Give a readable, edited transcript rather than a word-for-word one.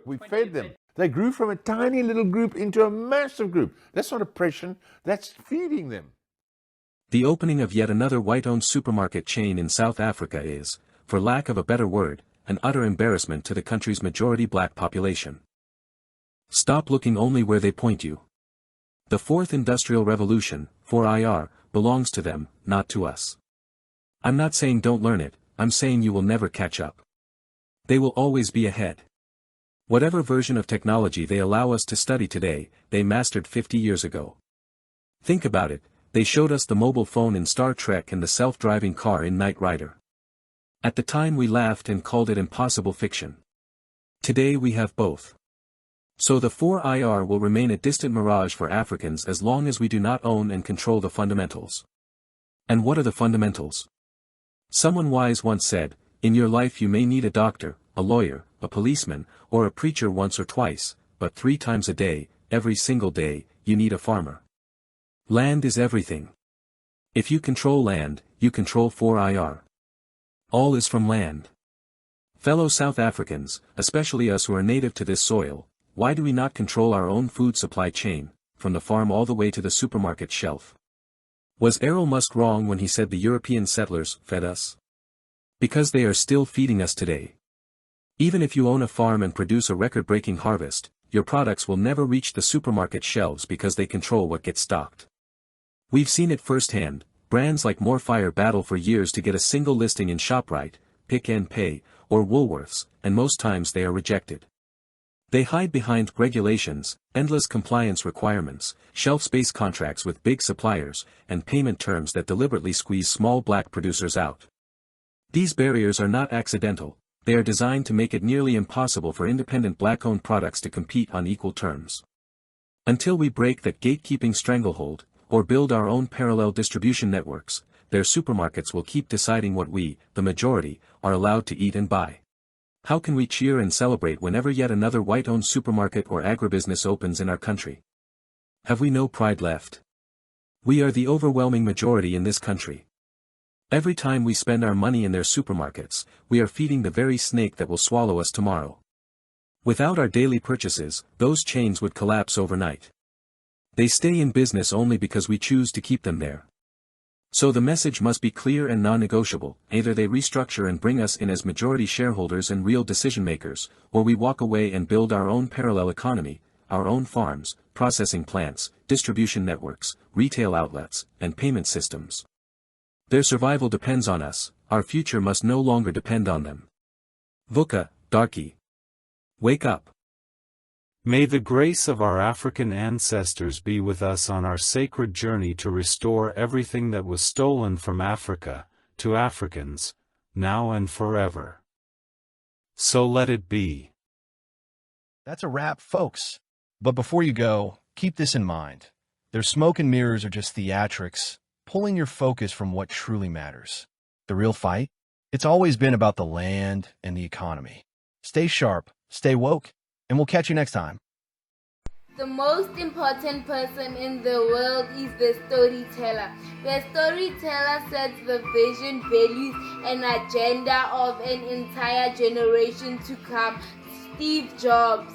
We fed them. They grew from a tiny little group into a massive group. That's not oppression, that's feeding them. The opening of yet another white-owned supermarket chain in South Africa is, for lack of a better word, an utter embarrassment to the country's majority black population. Stop looking only where they point you. The Fourth Industrial Revolution, 4IR, belongs to them, not to us. I'm not saying don't learn it, I'm saying you will never catch up. They will always be ahead. Whatever version of technology they allow us to study today, they mastered 50 years ago. Think about it, they showed us the mobile phone in Star Trek and the self-driving car in Knight Rider. At the time we laughed and called it impossible fiction. Today we have both. So the 4IR will remain a distant mirage for Africans as long as we do not own and control the fundamentals. And what are the fundamentals? Someone wise once said, in your life you may need a doctor, a lawyer, a policeman, or a preacher once or twice, but 3 times a day, every single day, you need a farmer. Land is everything. If you control land, you control 4IR. All is from land. Fellow South Africans, especially us who are native to this soil, why do we not control our own food supply chain, from the farm all the way to the supermarket shelf? Was Errol Musk wrong when he said the European settlers fed us? Because they are still feeding us today. Even if you own a farm and produce a record-breaking harvest, your products will never reach the supermarket shelves because they control what gets stocked. We've seen it firsthand, brands like Morefire battle for years to get a single listing in ShopRite, Pick and Pay, or Woolworths, and most times they are rejected. They hide behind regulations, endless compliance requirements, shelf space contracts with big suppliers, and payment terms that deliberately squeeze small black producers out. These barriers are not accidental, they are designed to make it nearly impossible for independent black-owned products to compete on equal terms. Until we break that gatekeeping stranglehold, or build our own parallel distribution networks, their supermarkets will keep deciding what we, the majority, are allowed to eat and buy. How can we cheer and celebrate whenever yet another white-owned supermarket or agribusiness opens in our country? Have we no pride left? We are the overwhelming majority in this country. Every time we spend our money in their supermarkets, we are feeding the very snake that will swallow us tomorrow. Without our daily purchases, those chains would collapse overnight. They stay in business only because we choose to keep them there. So the message must be clear and non-negotiable, either they restructure and bring us in as majority shareholders and real decision-makers, or we walk away and build our own parallel economy, our own farms, processing plants, distribution networks, retail outlets, and payment systems. Their survival depends on us, our future must no longer depend on them. Vuka, darky. Wake up. May the grace of our African ancestors be with us on our sacred journey to restore everything that was stolen from Africa, to Africans, now and forever. So let it be. That's a wrap, folks. But before you go, keep this in mind. Their smoke and mirrors are just theatrics, pulling your focus from what truly matters. The real fight? It's always been about the land and the economy. Stay sharp, stay woke, and we'll catch you next time. The most important person in the world is the storyteller. The storyteller sets the vision, values, and agenda of an entire generation to come. Steve Jobs.